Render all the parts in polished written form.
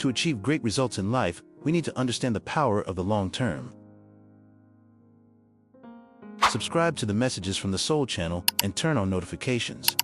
To achieve great results in life, we need to understand the power of the long term. Subscribe to the Messages from the Soul channel and turn on notifications.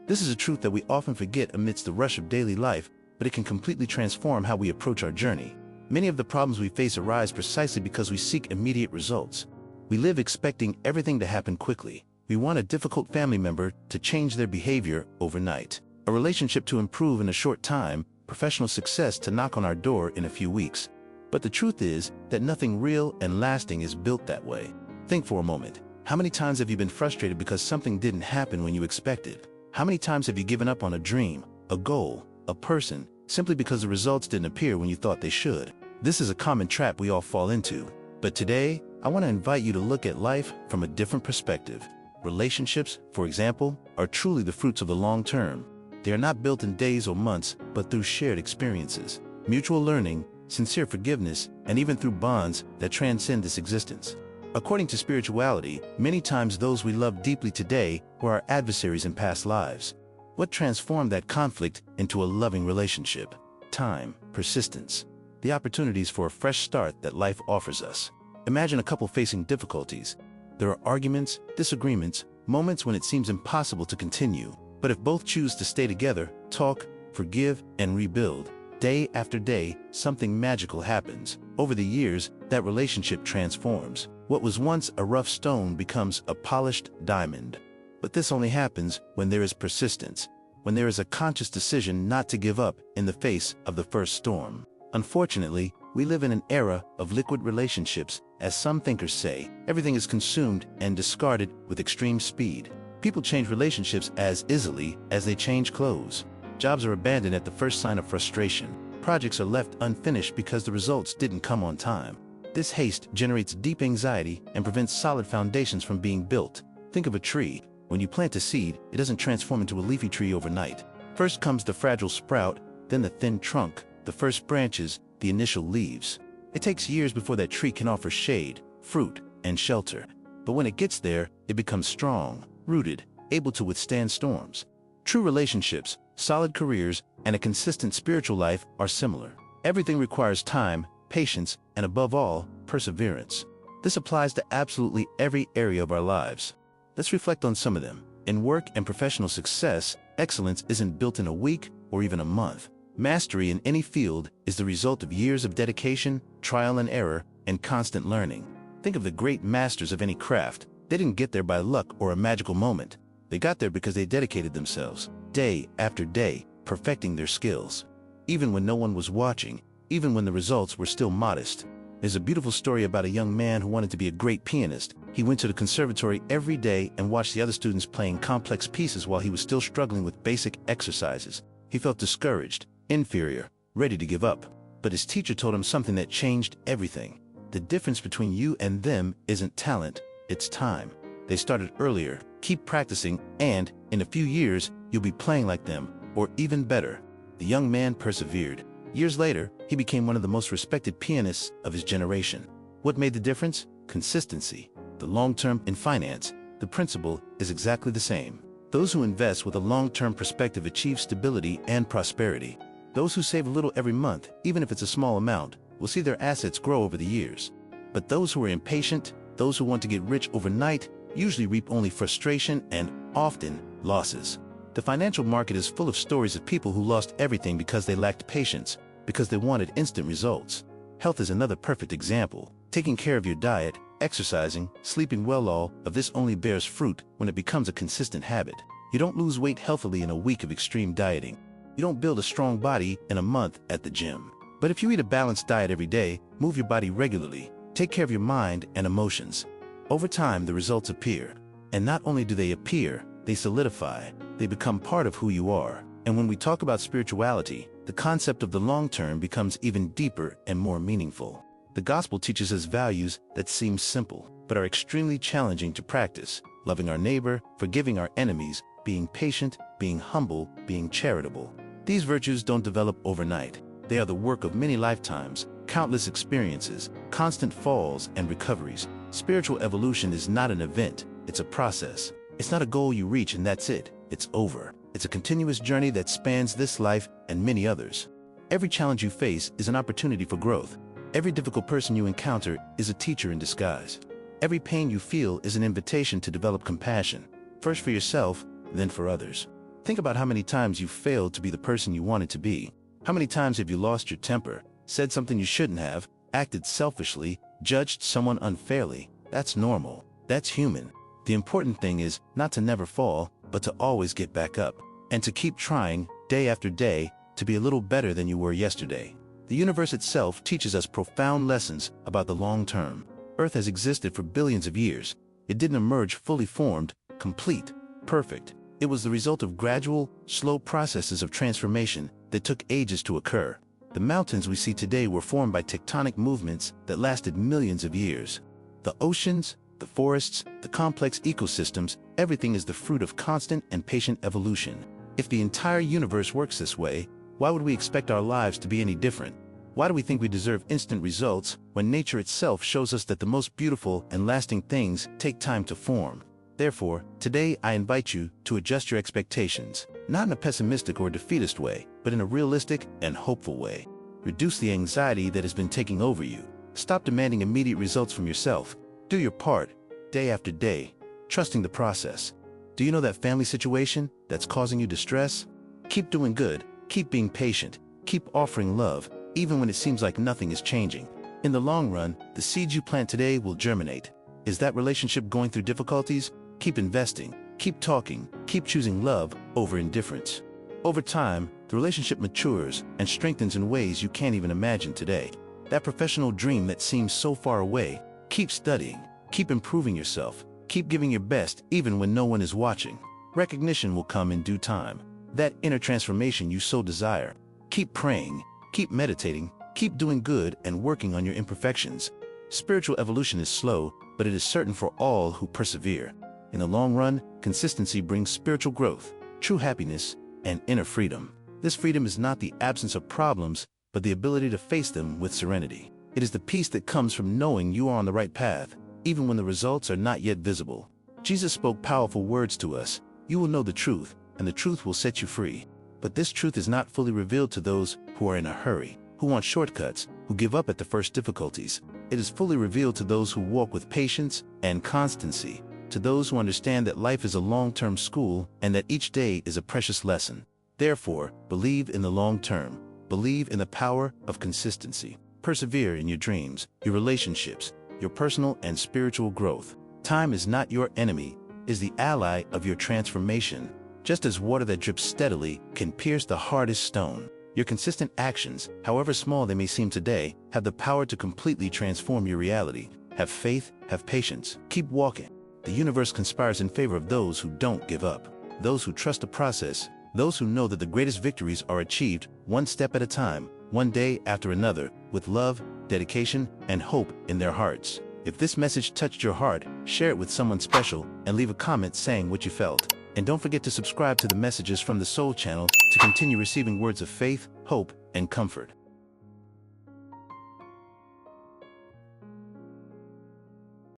This is a truth that we often forget amidst the rush of daily life, but it can completely transform how we approach our journey. Many of the problems we face arise precisely because we seek immediate results. We live expecting everything to happen quickly. We want a difficult family member to change their behavior overnight, a relationship to improve in a short time, professional success to knock on our door in a few weeks. But the truth is that nothing real and lasting is built that way. Think for a moment. How many times have you been frustrated because something didn't happen when you expected? How many times have you given up on a dream, a goal, a person, simply because the results didn't appear when you thought they should? This is a common trap we all fall into. But today, I want to invite you to look at life from a different perspective. Relationships, for example, are truly the fruits of the long term. They are not built in days or months, but through shared experiences, mutual learning, sincere forgiveness, and even through bonds that transcend this existence. According to spirituality, many times those we love deeply today were our adversaries in past lives. What transformed that conflict into a loving relationship? Time, persistence, the opportunities for a fresh start that life offers us. Imagine a couple facing difficulties. There are arguments, disagreements, moments when it seems impossible to continue. But if both choose to stay together, talk, forgive, and rebuild, day after day, something magical happens. Over the years, that relationship transforms. What was once a rough stone becomes a polished diamond. But this only happens when there is persistence, when there is a conscious decision not to give up in the face of the first storm. Unfortunately, we live in an era of liquid relationships. As some thinkers say, everything is consumed and discarded with extreme speed. People change relationships as easily as they change clothes. Jobs are abandoned at the first sign of frustration. Projects are left unfinished because the results didn't come on time. This haste generates deep anxiety and prevents solid foundations from being built. Think of a tree. When you plant a seed, it doesn't transform into a leafy tree overnight. First comes the fragile sprout, then the thin trunk, the first branches, the initial leaves. It takes years before that tree can offer shade, fruit, and shelter. But when it gets there, it becomes strong, rooted, able to withstand storms. True relationships, solid careers, and a consistent spiritual life are similar. Everything requires time, patience, and above all, perseverance. This applies to absolutely every area of our lives. Let's reflect on some of them. In work and professional success, excellence isn't built in a week or even a month. Mastery in any field is the result of years of dedication, trial and error, and constant learning. Think of the great masters of any craft. They didn't get there by luck or a magical moment. They got there because they dedicated themselves, day after day, perfecting their skills. Even when no one was watching, even when the results were still modest. There's a beautiful story about a young man who wanted to be a great pianist. He went to the conservatory every day and watched the other students playing complex pieces while he was still struggling with basic exercises. He felt discouraged, inferior, ready to give up. But his teacher told him something that changed everything. The difference between you and them isn't talent, it's time. They started earlier, keep practicing, and in a few years, you'll be playing like them, or even better. The young man persevered. Years later, he became one of the most respected pianists of his generation. What made the difference? Consistency. The long term in finance, the principle is exactly the same. Those who invest with a long-term perspective achieve stability and prosperity. Those who save a little every month, even if it's a small amount, will see their assets grow over the years. But those who are impatient, those who want to get rich overnight, usually reap only frustration and, often, losses. The financial market is full of stories of people who lost everything because they lacked patience, because they wanted instant results. Health is another perfect example. Taking care of your diet, exercising, sleeping well, all of this only bears fruit when it becomes a consistent habit. You don't lose weight healthily in a week of extreme dieting. You don't build a strong body in a month at the gym. But if you eat a balanced diet every day, move your body regularly, take care of your mind and emotions, over time the results appear. And not only do they appear, they solidify. They become part of who you are. And when we talk about spirituality, the concept of the long term becomes even deeper and more meaningful. The gospel teaches us values that seem simple, but are extremely challenging to practice. Loving our neighbor, forgiving our enemies, being patient, being humble, being charitable. These virtues don't develop overnight. They are the work of many lifetimes, countless experiences, constant falls and recoveries. Spiritual evolution is not an event, it's a process. It's not a goal you reach and that's it, it's over. It's a continuous journey that spans this life and many others. Every challenge you face is an opportunity for growth. Every difficult person you encounter is a teacher in disguise. Every pain you feel is an invitation to develop compassion, first for yourself, then for others. Think about how many times you've failed to be the person you wanted to be. How many times have you lost your temper, said something you shouldn't have, acted selfishly, judged someone unfairly? That's normal. That's human. The important thing is not to never fall, but to always get back up, and to keep trying, day after day, to be a little better than you were yesterday. The universe itself teaches us profound lessons about the long term. Earth has existed for billions of years. It didn't emerge fully formed, complete, perfect. It was the result of gradual, slow processes of transformation that took ages to occur. The mountains we see today were formed by tectonic movements that lasted millions of years. The oceans, the forests, the complex ecosystems, everything is the fruit of constant and patient evolution. If the entire universe works this way, why would we expect our lives to be any different? Why do we think we deserve instant results when nature itself shows us that the most beautiful and lasting things take time to form? Therefore, today I invite you to adjust your expectations, not in a pessimistic or defeatist way, but in a realistic and hopeful way. Reduce the anxiety that has been taking over you. Stop demanding immediate results from yourself. Do your part, day after day, trusting the process. Do you know that family situation that's causing you distress? Keep doing good, keep being patient, keep offering love, even when it seems like nothing is changing. In the long run, the seeds you plant today will germinate. Is that relationship going through difficulties? Keep investing, keep talking, keep choosing love over indifference. Over time, the relationship matures and strengthens in ways you can't even imagine today. That professional dream that seems so far away, keep studying, keep improving yourself, keep giving your best even when no one is watching. Recognition will come in due time. That inner transformation you so desire. Keep praying, keep meditating, keep doing good and working on your imperfections. Spiritual evolution is slow, but it is certain for all who persevere. In the long run, consistency brings spiritual growth, true happiness, and inner freedom. This freedom is not the absence of problems, but the ability to face them with serenity. It is the peace that comes from knowing you are on the right path, even when the results are not yet visible. Jesus spoke powerful words to us. You will know the truth, and the truth will set you free. But this truth is not fully revealed to those who are in a hurry, who want shortcuts, who give up at the first difficulties. It is fully revealed to those who walk with patience and constancy, to those who understand that life is a long-term school and that each day is a precious lesson. Therefore, believe in the long term. Believe in the power of consistency. Persevere in your dreams, your relationships, your personal and spiritual growth. Time is not your enemy, it is the ally of your transformation. Just as water that drips steadily can pierce the hardest stone, your consistent actions, however small they may seem today, have the power to completely transform your reality. Have faith, have patience, keep walking. The universe conspires in favor of those who don't give up, those who trust the process, those who know that the greatest victories are achieved one step at a time, one day after another, with love, dedication, and hope in their hearts. If this message touched your heart, share it with someone special and leave a comment saying what you felt. And don't forget to subscribe to the Messages from the Soul channel to continue receiving words of faith, hope, and comfort.